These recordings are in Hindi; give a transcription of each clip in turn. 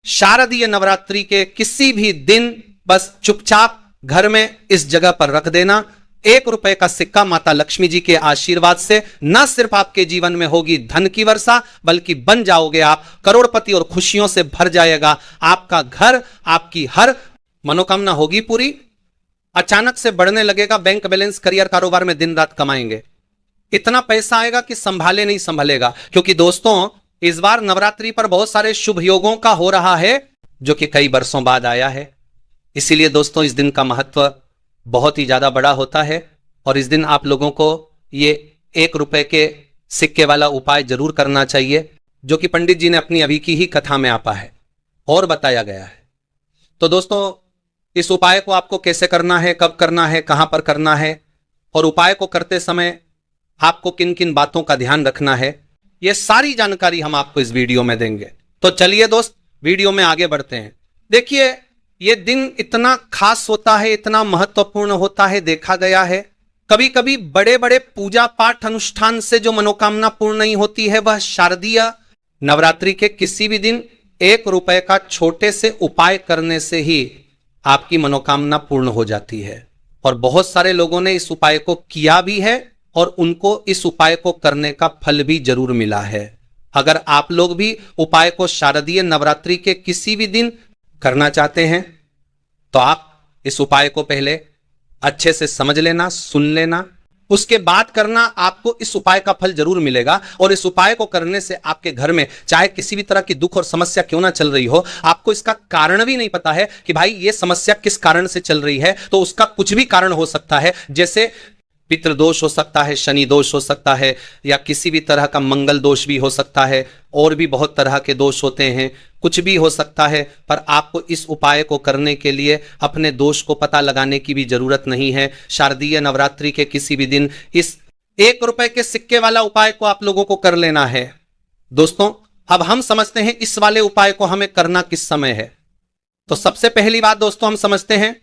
शारदीय नवरात्रि के किसी भी दिन बस चुपचाप घर में इस जगह पर रख देना। 1 रुपए का सिक्का माता लक्ष्मी जी के आशीर्वाद से न सिर्फ आपके जीवन में होगी धन की वर्षा, बल्कि बन जाओगे आप करोड़पति और खुशियों से भर जाएगा आपका घर। आपकी हर मनोकामना होगी पूरी। अचानक से बढ़ने लगेगा बैंक बैलेंस, करियर कारोबार में दिन रात कमाएंगे। इतना पैसा आएगा कि संभाले नहीं संभलेगा। क्योंकि दोस्तों इस बार नवरात्रि पर बहुत सारे शुभ योगों का हो रहा है जो कि कई वर्षों बाद आया है। इसीलिए दोस्तों इस दिन का महत्व बहुत ही ज्यादा बड़ा होता है और इस दिन आप लोगों को ये 1 रुपए के सिक्के वाला उपाय जरूर करना चाहिए, जो कि पंडित जी ने अपनी अभी की ही कथा में आपा है और बताया गया है। तो दोस्तों इस उपाय को आपको कैसे करना है, कब करना है, कहां पर करना है और उपाय को करते समय आपको किन किन बातों का ध्यान रखना है, यह सारी जानकारी हम आपको इस वीडियो में देंगे। तो चलिए दोस्त वीडियो में आगे बढ़ते हैं। देखिए यह दिन इतना खास होता है, इतना महत्वपूर्ण होता है, देखा गया है कभी कभी बड़े बड़े पूजा पाठ अनुष्ठान से जो मनोकामना पूर्ण नहीं होती है, वह शारदीय नवरात्रि के किसी भी दिन 1 रुपए का छोटे से उपाय करने से ही आपकी मनोकामना पूर्ण हो जाती है। और बहुत सारे लोगों ने इस उपाय को किया भी है और उनको इस उपाय को करने का फल भी जरूर मिला है। अगर आप लोग भी उपाय को शारदीय नवरात्रि के किसी भी दिन करना चाहते हैं तो आप इस उपाय को पहले अच्छे से समझ लेना, सुन लेना, उसके बाद करना। आपको इस उपाय का फल जरूर मिलेगा और इस उपाय को करने से आपके घर में चाहे किसी भी तरह की दुख और समस्या क्यों ना चल रही हो, आपको इसका कारण भी नहीं पता है कि भाई ये समस्या किस कारण से चल रही है, तो उसका कुछ भी कारण हो सकता है। जैसे पितृदोष हो सकता है, शनि दोष हो सकता है, या किसी भी तरह का मंगल दोष भी हो सकता है, और भी बहुत तरह के दोष होते हैं, कुछ भी हो सकता है। पर आपको इस उपाय को करने के लिए अपने दोष को पता लगाने की भी जरूरत नहीं है। शारदीय नवरात्रि के किसी भी दिन इस 1 रुपए के सिक्के वाला उपाय को आप लोगों को कर लेना है। दोस्तों अब हम समझते हैं इस वाले उपाय को हमें करना किस समय है। तो सबसे पहली बात दोस्तों हम समझते हैं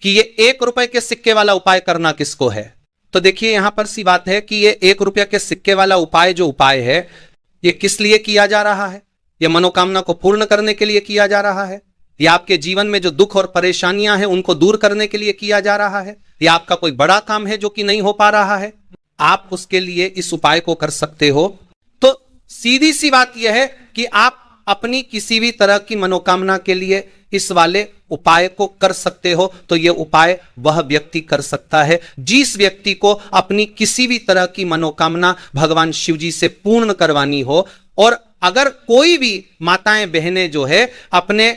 कि ये 1 रुपए के सिक्के वाला उपाय करना किसको है। तो देखिए यहां पर सी बात है कि ये 1 रुपया के सिक्के वाला उपाय जो उपाय है ये किस लिए किया जा रहा है। ये मनोकामना को पूर्ण करने के लिए किया जा रहा है, या आपके जीवन में जो दुख और परेशानियां हैं उनको दूर करने के लिए किया जा रहा है, या आपका कोई बड़ा काम है जो कि नहीं हो पा रहा है, आप उसके लिए इस उपाय को कर सकते हो। तो सीधी सी बात यह है कि आप अपनी किसी भी तरह की मनोकामना के लिए इस वाले उपाय को कर सकते हो। तो यह उपाय वह व्यक्ति कर सकता है जिस व्यक्ति को अपनी किसी भी तरह की मनोकामना भगवान शिव जी से पूर्ण करवानी हो। और अगर कोई भी माताएं बहनें जो है अपने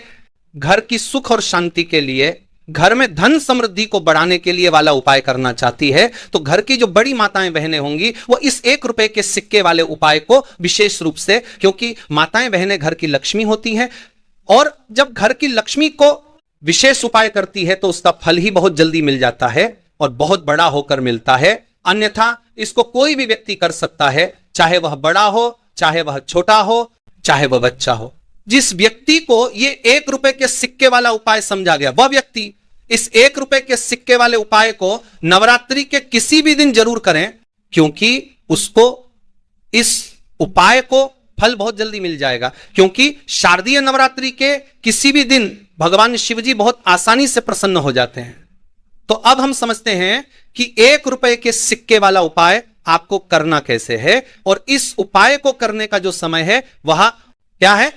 घर की सुख और शांति के लिए, घर में धन समृद्धि को बढ़ाने के लिए वाला उपाय करना चाहती है, तो घर की जो बड़ी माताएं बहनें होंगी वो इस 1 रुपए के सिक्के वाले उपाय को विशेष रूप से, क्योंकि माताएं बहनें घर की लक्ष्मी होती हैं, और जब घर की लक्ष्मी को विशेष उपाय करती है तो उसका फल ही बहुत जल्दी मिल जाता है और बहुत बड़ा होकर मिलता है। अन्यथा इसको कोई भी व्यक्ति कर सकता है, चाहे वह बड़ा हो, चाहे वह छोटा हो, चाहे वह बच्चा हो। जिस व्यक्ति को ये 1 रुपए के सिक्के वाला उपाय समझा गया, वह व्यक्ति इस 1 रुपए के सिक्के वाले उपाय को नवरात्रि के किसी भी दिन जरूर करें, क्योंकि उसको इस उपाय को फल बहुत जल्दी मिल जाएगा। क्योंकि शारदीय नवरात्रि के किसी भी दिन भगवान शिव जी बहुत आसानी से प्रसन्न हो जाते हैं। तो अब हम समझते हैं कि 1 रुपए के सिक्के वाला उपाय आपको करना कैसे है, और इस उपाय को करने का जो समय है वह क्या है।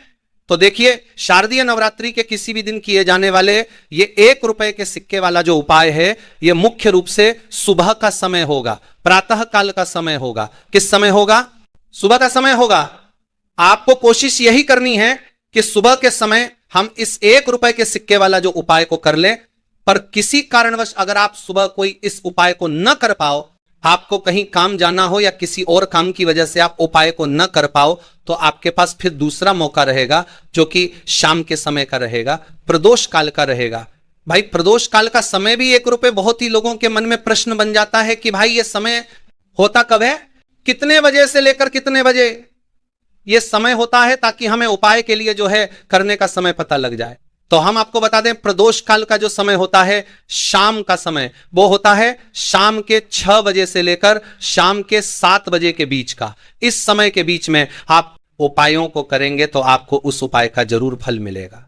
तो देखिए शारदीय नवरात्रि के किसी भी दिन किए जाने वाले ये 1 रुपए के सिक्के वाला जो उपाय है, ये मुख्य रूप से सुबह का समय होगा, प्रातः काल का समय होगा। किस समय होगा? सुबह का समय होगा। आपको कोशिश यही करनी है कि सुबह के समय हम इस 1 रुपए के सिक्के वाला जो उपाय को कर लें। पर किसी कारणवश अगर आप सुबह कोई इस उपाय को न कर पाओ, आपको कहीं काम जाना हो या किसी और काम की वजह से आप उपाय को न कर पाओ, तो आपके पास फिर दूसरा मौका रहेगा जो कि शाम के समय का रहेगा, प्रदोष काल का रहेगा। भाई प्रदोष काल का समय भी 1 रुपए, बहुत ही लोगों के मन में प्रश्न बन जाता है कि भाई ये समय होता कब है, कितने बजे से लेकर कितने बजे ये समय होता है, ताकि हमें उपाय के लिए जो है करने का समय पता लग जाए। तो हम आपको बता दें, प्रदोष काल का जो समय होता है, शाम का समय, वो होता है शाम के 6 बजे से लेकर शाम के 7 बजे के बीच का। इस समय के बीच में आप उपायों को करेंगे तो आपको उस उपाय का जरूर फल मिलेगा।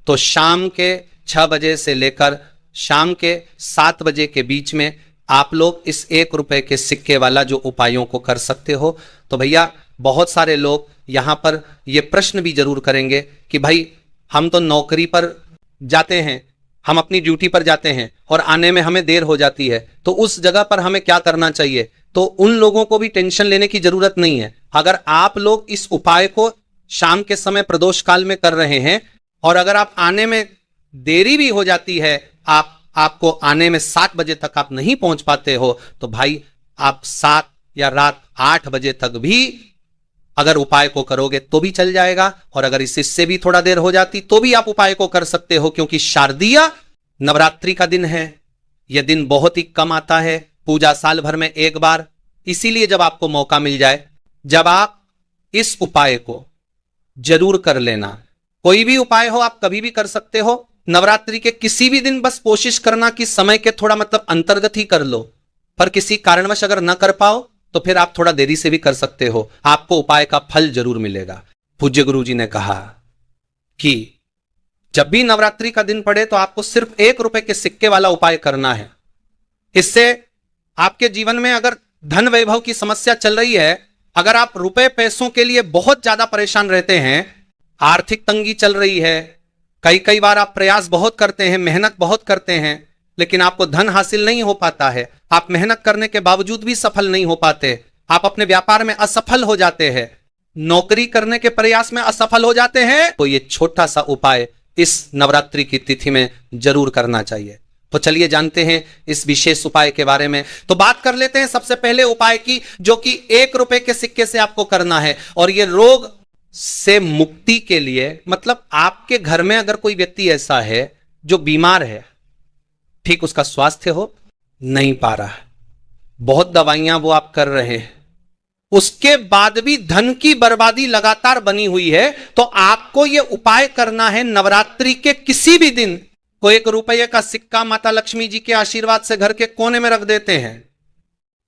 तो शाम के 6 बजे से लेकर शाम के 7 बजे के बीच में आप लोग इस 1 रुपए के सिक्के वाला जो उपायों को कर सकते हो। तो भैया बहुत सारे लोग यहाँ पर ये प्रश्न भी जरूर करेंगे कि भाई हम तो नौकरी पर जाते हैं, हम अपनी ड्यूटी पर जाते हैं और आने में हमें देर हो जाती है, तो उस जगह पर हमें क्या करना चाहिए। तो उन लोगों को भी टेंशन लेने की जरूरत नहीं है। अगर आप लोग इस उपाय को शाम के समय प्रदोष काल में कर रहे हैं और अगर आप आने में देरी भी हो जाती है, आपको आने में 7 बजे तक आप नहीं पहुंच पाते हो, तो भाई आप 7 या रात 8 बजे तक भी अगर उपाय को करोगे तो भी चल जाएगा। और अगर इससे भी थोड़ा देर हो जाती तो भी आप उपाय को कर सकते हो, क्योंकि शारदीय नवरात्रि का दिन है। यह दिन बहुत ही कम आता है, पूजा साल भर में एक बार। इसीलिए जब आपको मौका मिल जाए, जब आप इस उपाय को जरूर कर लेना। कोई भी उपाय हो आप कभी भी कर सकते हो, नवरात्रि के किसी भी दिन बस कोशिश करना कि समय के थोड़ा मतलब अंतर्गत ही कर लो। पर किसी कारणवश अगर न कर पाओ तो फिर आप थोड़ा देरी से भी कर सकते हो, आपको उपाय का फल जरूर मिलेगा। पूज्य गुरु जी ने कहा कि जब भी नवरात्रि का दिन पड़े तो आपको सिर्फ 1 रुपए के सिक्के वाला उपाय करना है। इससे आपके जीवन में अगर धन वैभव की समस्या चल रही है, अगर आप रुपए पैसों के लिए बहुत ज्यादा परेशान रहते हैं, आर्थिक तंगी चल रही है, कई बार आप प्रयास बहुत करते हैं, मेहनत बहुत करते हैं, लेकिन आपको धन हासिल नहीं हो पाता है, आप मेहनत करने के बावजूद भी सफल नहीं हो पाते, आप अपने व्यापार में असफल हो जाते हैं, नौकरी करने के प्रयास में असफल हो जाते हैं, तो ये छोटा सा उपाय इस नवरात्रि की तिथि में जरूर करना चाहिए। तो चलिए जानते हैं इस विशेष उपाय के बारे में। तो बात कर लेते हैं सबसे पहले उपाय की, जो कि 1 रुपए के सिक्के से आपको करना है। और ये रोग से मुक्ति के लिए, मतलब आपके घर में अगर कोई व्यक्ति ऐसा है जो बीमार है, ठीक उसका स्वास्थ्य हो नहीं पा रहा है, बहुत दवाइयां वो आप कर रहे हैं, उसके बाद भी धन की बर्बादी लगातार बनी हुई है, तो आपको यह उपाय करना है। नवरात्रि के किसी भी दिन को 1 रुपये का सिक्का माता लक्ष्मी जी के आशीर्वाद से घर के कोने में रख देते हैं।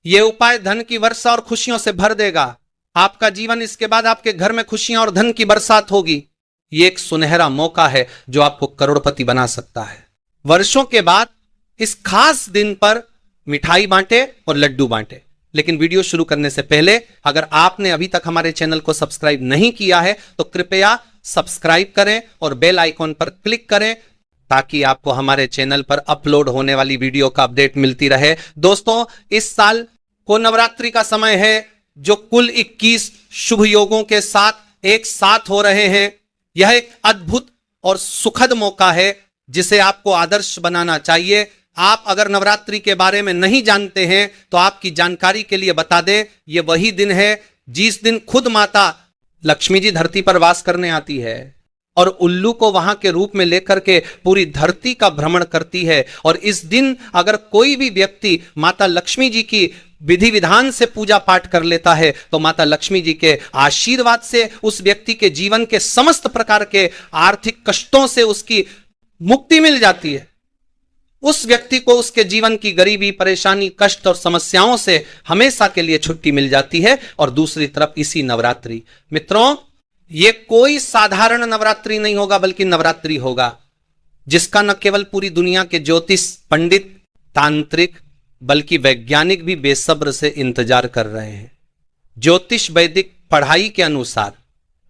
यह उपाय धन की वर्षा और खुशियों से भर देगा आपका जीवन। इसके बाद आपके घर में खुशियां और धन की बरसात होगी। यह एक सुनहरा मौका है जो आपको करोड़पति बना सकता है। वर्षों के बाद इस खास दिन पर मिठाई बांटे और लड्डू बांटे। लेकिन वीडियो शुरू करने से पहले अगर आपने अभी तक हमारे चैनल को सब्सक्राइब नहीं किया है तो कृपया सब्सक्राइब करें और बेल आइकॉन पर क्लिक करें, ताकि आपको हमारे चैनल पर अपलोड होने वाली वीडियो का अपडेट मिलती रहे। दोस्तों, इस साल को नवरात्रि का समय है, जो कुल 21 शुभ योगों के साथ एक साथ हो रहे हैं। यह एक अद्भुत और सुखद मौका है जिसे आपको आदर्श बनाना चाहिए। आप अगर नवरात्रि के बारे में नहीं जानते हैं तो आपकी जानकारी के लिए बता दें, यह वही दिन है जिस दिन खुद माता लक्ष्मी जी धरती पर वास करने आती है और उल्लू को वहां के रूप में लेकर के पूरी धरती का भ्रमण करती है। और इस दिन अगर कोई भी व्यक्ति माता लक्ष्मी जी की विधि विधान से पूजा पाठ कर लेता है तो माता लक्ष्मी जी के आशीर्वाद से उस व्यक्ति के जीवन के समस्त प्रकार के आर्थिक कष्टों से उसकी मुक्ति मिल जाती है। उस व्यक्ति को उसके जीवन की गरीबी, परेशानी, कष्ट और समस्याओं से हमेशा के लिए छुट्टी मिल जाती है। और दूसरी तरफ इसी नवरात्रि, मित्रों, ये कोई साधारण नवरात्रि नहीं होगा, बल्कि नवरात्रि होगा जिसका न केवल पूरी दुनिया के ज्योतिष पंडित, तांत्रिक, बल्कि वैज्ञानिक भी बेसब्र से इंतजार कर रहे हैं। ज्योतिष वैदिक पढ़ाई के अनुसार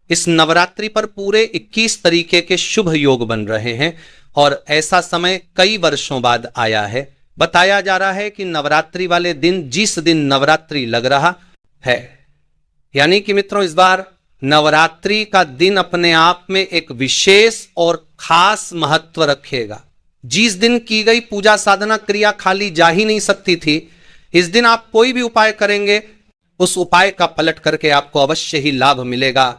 इस नवरात्रि पर पूरे 21 तरीके के शुभ योग बन रहे हैं और ऐसा समय कई वर्षों बाद आया है। बताया जा रहा है कि नवरात्रि वाले दिन, जिस दिन नवरात्रि लग रहा है, यानी कि मित्रों इस बार नवरात्रि का दिन अपने आप में एक विशेष और खास महत्व रखेगा। जिस दिन की गई पूजा साधना क्रिया खाली जा ही नहीं सकती थी, इस दिन आप कोई भी उपाय करेंगे, उस उपाय का पलट करके आपको अवश्य ही लाभ मिलेगा।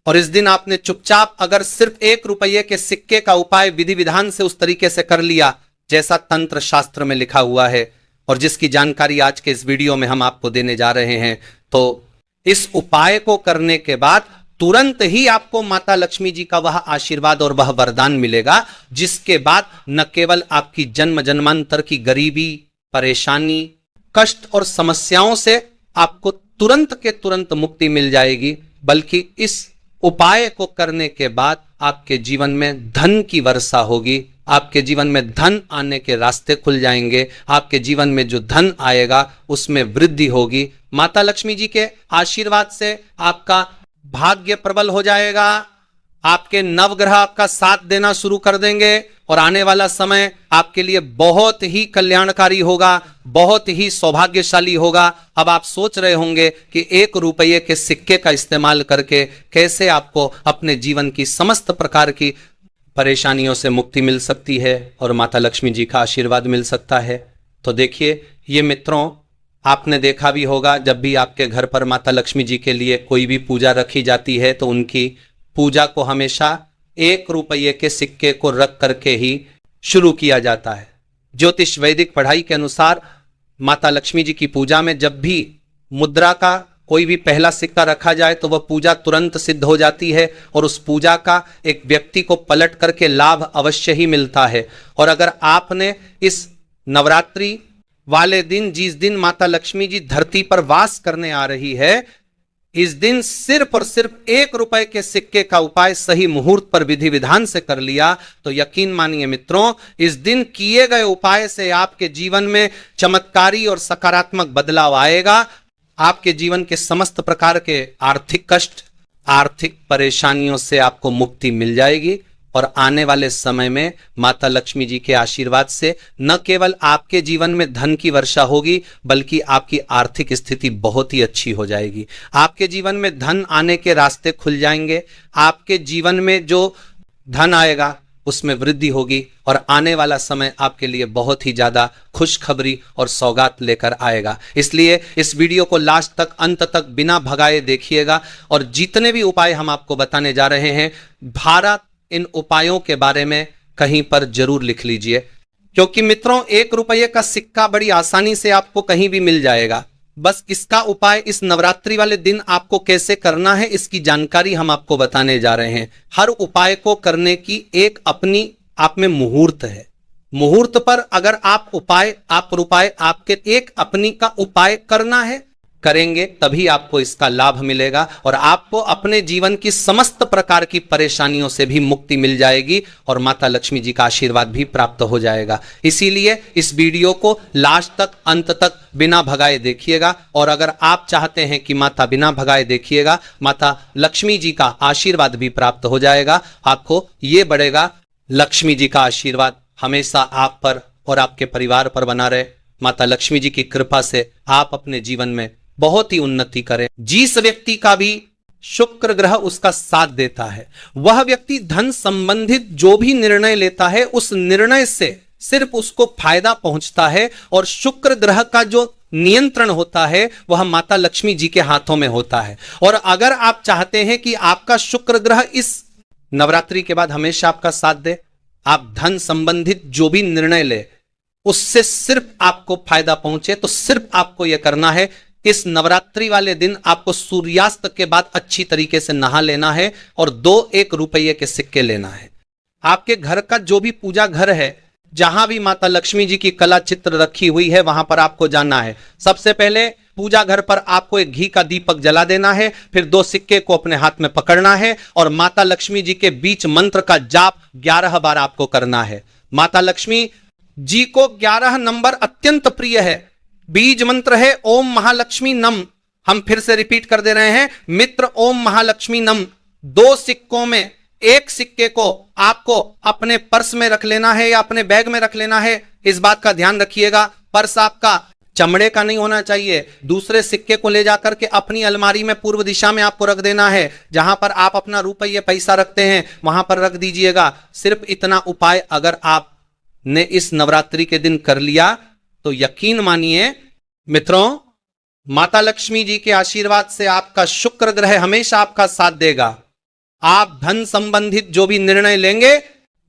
और इस दिन आपने चुपचाप अगर सिर्फ 1 रुपये के सिक्के का उपाय विधि विधान से उस तरीके से कर लिया जैसा तंत्र शास्त्र में लिखा हुआ है और जिसकी जानकारी आज के इस वीडियो में हम आपको देने जा रहे हैं, तो इस उपाय को करने के बाद तुरंत ही आपको माता लक्ष्मी जी का वह आशीर्वाद और वह वरदान मिलेगा, जिसके बाद न केवल आपकी जन्म जन्मांतर की गरीबी, परेशानी, कष्ट और समस्याओं से आपको तुरंत के तुरंत मुक्ति मिल जाएगी, बल्कि इस उपाय को करने के बाद आपके जीवन में धन की वर्षा होगी, आपके जीवन में धन आने के रास्ते खुल जाएंगे, आपके जीवन में जो धन आएगा उसमें वृद्धि होगी। माता लक्ष्मी जी के आशीर्वाद से आपका भाग्य प्रबल हो जाएगा, आपके नवग्रह आपका साथ देना शुरू कर देंगे और आने वाला समय आपके लिए बहुत ही कल्याणकारी होगा, बहुत ही सौभाग्यशाली होगा। अब आप सोच रहे होंगे कि 1 रुपये के सिक्के का इस्तेमाल करके कैसे आपको अपने जीवन की समस्त प्रकार की परेशानियों से मुक्ति मिल सकती है और माता लक्ष्मी जी का आशीर्वाद मिल सकता है। तो देखिए ये मित्रों, आपने देखा भी होगा जब भी आपके घर पर माता लक्ष्मी जी के लिए कोई भी पूजा रखी जाती है तो उनकी पूजा को हमेशा 1 रुपये के सिक्के को रख करके ही शुरू किया जाता है। ज्योतिष वैदिक पढ़ाई के अनुसार माता लक्ष्मी जी की पूजा में जब भी मुद्रा का कोई भी पहला सिक्का रखा जाए तो वह पूजा तुरंत सिद्ध हो जाती है और उस पूजा का एक व्यक्ति को पलट करके लाभ अवश्य ही मिलता है। और अगर आपने इस नवरात्रि वाले दिन, जिस दिन माता लक्ष्मी जी धरती पर वास करने आ रही है, इस दिन सिर्फ और सिर्फ 1 रुपए के सिक्के का उपाय सही मुहूर्त पर विधि विधान से कर लिया तो यकीन मानिए मित्रों, इस दिन किए गए उपाय से आपके जीवन में चमत्कारी और सकारात्मक बदलाव आएगा। आपके जीवन के समस्त प्रकार के आर्थिक कष्ट, आर्थिक परेशानियों से आपको मुक्ति मिल जाएगी और आने वाले समय में माता लक्ष्मी जी के आशीर्वाद से न केवल आपके जीवन में धन की वर्षा होगी बल्कि आपकी आर्थिक स्थिति बहुत ही अच्छी हो जाएगी। आपके जीवन में धन आने के रास्ते खुल जाएंगे, आपके जीवन में जो धन आएगा उसमें वृद्धि होगी और आने वाला समय आपके लिए बहुत ही ज्यादा खुशखबरी और सौगात लेकर आएगा। इसलिए इस वीडियो को लास्ट तक, अंत तक बिना भगाए देखिएगा और जितने भी उपाय हम आपको बताने जा रहे हैं, भारत इन उपायों के बारे में कहीं पर जरूर लिख लीजिए, क्योंकि मित्रों 1 रुपये का सिक्का बड़ी आसानी से आपको कहीं भी मिल जाएगा। बस इसका उपाय इस नवरात्रि वाले दिन आपको कैसे करना है इसकी जानकारी हम आपको बताने जा रहे हैं। हर उपाय को करने की एक अपनी आप में मुहूर्त है। मुहूर्त पर अगर आप रुपाय आपके एक अपनी का उपाय करना है, करेंगे तभी आपको इसका लाभ मिलेगा और आपको अपने जीवन की समस्त प्रकार की परेशानियों से भी मुक्ति मिल जाएगी और माता लक्ष्मी जी का आशीर्वाद भी प्राप्त हो जाएगा। इसीलिए इस वीडियो को लास्ट तक, अंत तक बिना भगाए देखिएगा और अगर आप चाहते हैं कि माता बिना भगाए देखिएगा, माता लक्ष्मी जी का आशीर्वाद भी प्राप्त हो जाएगा, आपको ये बढ़ेगा। लक्ष्मी जी का आशीर्वाद हमेशा आप पर और आपके परिवार पर बना रहे। माता लक्ष्मी जी की कृपा से आप अपने जीवन में बहुत ही उन्नति करें। जिस व्यक्ति का भी शुक्र ग्रह उसका साथ देता है, वह व्यक्ति धन संबंधित जो भी निर्णय लेता है उस निर्णय से सिर्फ उसको फायदा पहुंचता है और शुक्र ग्रह का जो नियंत्रण होता है वह माता लक्ष्मी जी के हाथों में होता है। और अगर आप चाहते हैं कि आपका शुक्र ग्रह इस नवरात्रि के बाद हमेशा आपका साथ दे, आप धन संबंधित जो भी निर्णय ले उससे सिर्फ आपको फायदा पहुंचे, तो सिर्फ आपको यह करना है, इस नवरात्रि वाले दिन आपको सूर्यास्त के बाद अच्छी तरीके से नहा लेना है और 2 1 रुपये के सिक्के लेना है। आपके घर का जो भी पूजा घर है, जहां भी माता लक्ष्मी जी की कला चित्र रखी हुई है, वहां पर आपको जाना है। सबसे पहले पूजा घर पर आपको एक घी का दीपक जला देना है, फिर 2 सिक्के को अपने हाथ में पकड़ना है और माता लक्ष्मी जी के बीच मंत्र का जाप 11 बार आपको करना है। माता लक्ष्मी जी को 11 नंबर अत्यंत प्रिय है। बीज मंत्र है ओम महालक्ष्मी नम। हम फिर से रिपीट कर दे रहे हैं, मित्र ओम महालक्ष्मी नम। 2 सिक्कों में एक सिक्के को आपको अपने पर्स में रख लेना है या अपने बैग में रख लेना है। इस बात का ध्यान रखिएगा, पर्स आपका चमड़े का नहीं होना चाहिए। दूसरे सिक्के को ले जाकर के अपनी अलमारी में पूर्व दिशा में आपको रख देना है। जहां पर आप अपना रुपये पैसा रखते हैं वहां पर रख दीजिएगा। सिर्फ इतना उपाय अगर आपने इस नवरात्रि के दिन कर लिया तो यकीन मानिए मित्रों, माता लक्ष्मी जी के आशीर्वाद से आपका शुक्र ग्रह हमेशा आपका साथ देगा। आप धन संबंधित जो भी निर्णय लेंगे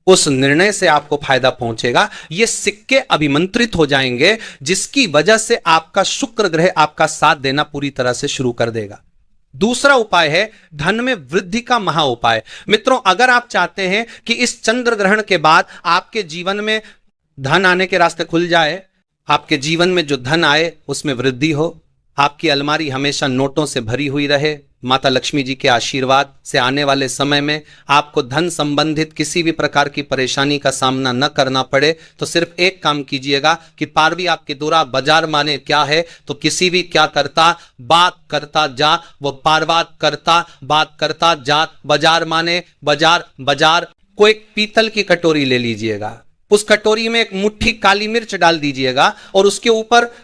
उस निर्णय से आपको फायदा पहुंचेगा। ये सिक्के अभिमंत्रित हो जाएंगे जिसकी वजह से आपका शुक्र ग्रह आपका साथ देना पूरी तरह से शुरू कर देगा। दूसरा उपाय है धन में वृद्धि का महा उपाय। मित्रों, अगर आप चाहते हैं कि इस चंद्र ग्रहण के बाद आपके जीवन में धन आने के रास्ते खुल जाए, आपके जीवन में जो धन आए उसमें वृद्धि हो, आपकी अलमारी हमेशा नोटों से भरी हुई रहे। माता लक्ष्मी जी के आशीर्वाद से आने वाले समय में आपको धन संबंधित किसी भी प्रकार की परेशानी का सामना न करना पड़े। तो सिर्फ एक काम कीजिएगा कि पारवी आपके दूरा बाजार माने क्या है, तो किसी भी क्या करता बात करता जा, वो पारवात करता बात करता जा, बाजार माने बाजार बाजार को एक पीतल की कटोरी ले लीजिएगा, उस कटोरी में एक मुट्ठी काली मिर्च डाल दीजिएगा और उसके ऊपर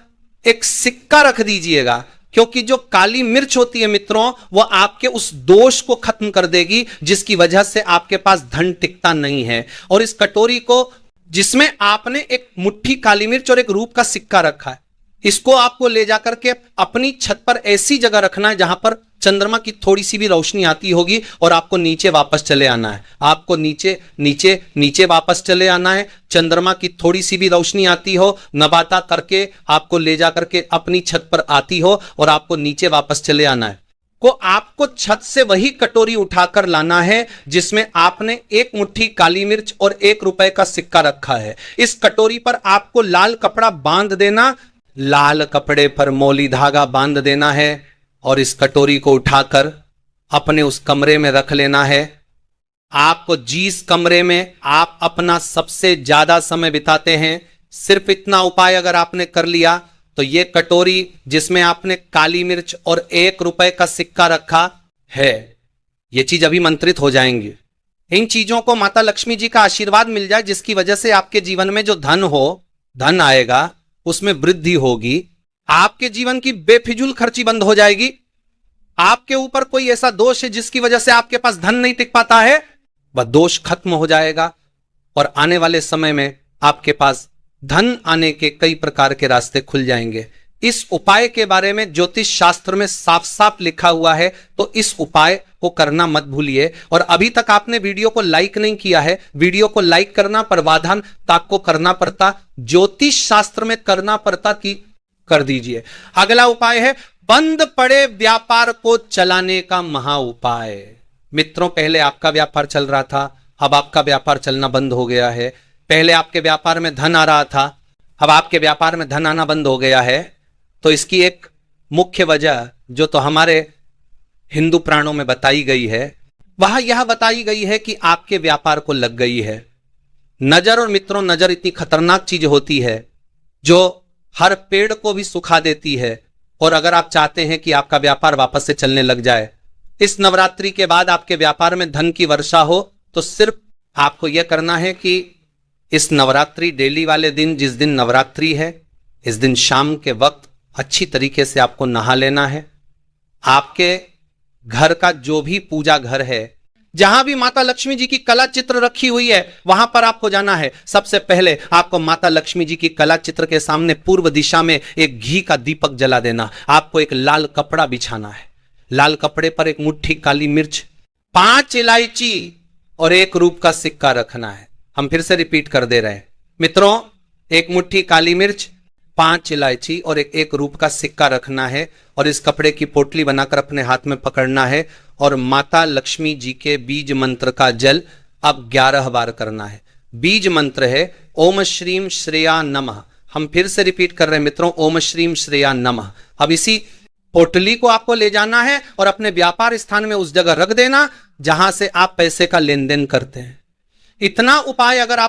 एक सिक्का रख दीजिएगा, क्योंकि जो काली मिर्च होती है मित्रों, वो आपके उस दोष को खत्म कर देगी जिसकी वजह से आपके पास धन टिकता नहीं है। और इस कटोरी को, जिसमें आपने एक मुट्ठी काली मिर्च और एक रूप का सिक्का रखा है, इसको आपको ले जाकर के अपनी छत पर ऐसी जगह रखना है जहां पर चंद्रमा की थोड़ी सी भी रोशनी आती होगी, और आपको नीचे वापस चले आना है। आपको नीचे नीचे नीचे वापस चले आना है। चंद्रमा की थोड़ी सी भी रोशनी आती हो, नबाता करके आपको ले जा करके अपनी छत पर आती हो और आपको नीचे वापस चले आना है। को आपको छत से वही कटोरी उठाकर लाना है जिसमें आपने एक मुट्ठी काली मिर्च और ₹1 का सिक्का रखा है। इस कटोरी पर आपको लाल कपड़ा बांध देना, लाल कपड़े पर मौली धागा बांध देना है, और इस कटोरी को उठाकर अपने उस कमरे में रख लेना है। आपको जिस कमरे में आप अपना सबसे ज्यादा समय बिताते हैं, सिर्फ इतना उपाय अगर आपने कर लिया तो ये कटोरी जिसमें आपने काली मिर्च और ₹1 का सिक्का रखा है, ये चीज अभिमंत्रित हो जाएंगी। इन चीजों को माता लक्ष्मी जी का आशीर्वाद मिल जाए, जिसकी वजह से आपके जीवन में जो धन हो, धन आएगा, उसमें वृद्धि होगी। आपके जीवन की बेफिजूल खर्ची बंद हो जाएगी। आपके ऊपर कोई ऐसा दोष है जिसकी वजह से आपके पास धन नहीं टिक पाता है, वह दोष खत्म हो जाएगा, और आने वाले समय में आपके पास धन आने के कई प्रकार के रास्ते खुल जाएंगे। इस उपाय के बारे में ज्योतिष शास्त्र में साफ साफ लिखा हुआ है, तो इस उपाय को करना मत भूलिए। और अभी तक आपने वीडियो को लाइक नहीं किया है, वीडियो को लाइक करना प्रावधान ताको करना पड़ता, ज्योतिष शास्त्र में करना पड़ता कि कर दीजिए। अगला उपाय है बंद पड़े व्यापार को चलाने का महा उपाय। मित्रों, पहले आपका व्यापार चल रहा था, अब आपका व्यापार चलना बंद हो गया है। पहले आपके व्यापार में धन आ रहा था, अब आपके व्यापार में धन आना बंद हो गया है। तो इसकी एक मुख्य वजह जो तो हमारे हिंदू पुराणों में बताई गई है, वह यह बताई गई है कि आपके व्यापार को लग गई है नजर। और मित्रों, नजर इतनी खतरनाक चीज होती है जो हर पेड़ को भी सुखा देती है। और अगर आप चाहते हैं कि आपका व्यापार वापस से चलने लग जाए, इस नवरात्रि के बाद आपके व्यापार में धन की वर्षा हो, तो सिर्फ आपको यह करना है कि इस नवरात्रि डेली वाले दिन, जिस दिन नवरात्रि है, इस दिन शाम के वक्त अच्छी तरीके से आपको नहा लेना है। आपके घर का जो भी पूजा घर है, जहां भी माता लक्ष्मी जी की कला चित्र रखी हुई है, वहां पर आपको जाना है। सबसे पहले आपको माता लक्ष्मी जी की कला चित्र के सामने पूर्व दिशा में एक घी का दीपक जला देना। आपको एक लाल कपड़ा बिछाना है, लाल कपड़े पर एक मुट्ठी काली मिर्च, 5 इलायची और ₹1 का सिक्का रखना है। हम फिर से रिपीट कर दे रहे हैं मित्रों, एक मुट्ठी काली मिर्च, 5 इलायची और ₹1 का सिक्का रखना है, और इस कपड़े की पोटली बनाकर अपने हाथ में पकड़ना है, और माता लक्ष्मी जी के बीज मंत्र का जल अब 11 बार करना है। बीज मंत्र है ओम श्रीम श्रेया नमः। हम फिर से रिपीट कर रहे हैं मित्रों, ओम श्रीम श्रेया नमः। अब इसी पोटली को आपको ले जाना है और अपने व्यापार स्थान में उस जगह रख देना जहां से आप पैसे का लेन देन करते हैं। इतना उपाय अगर आप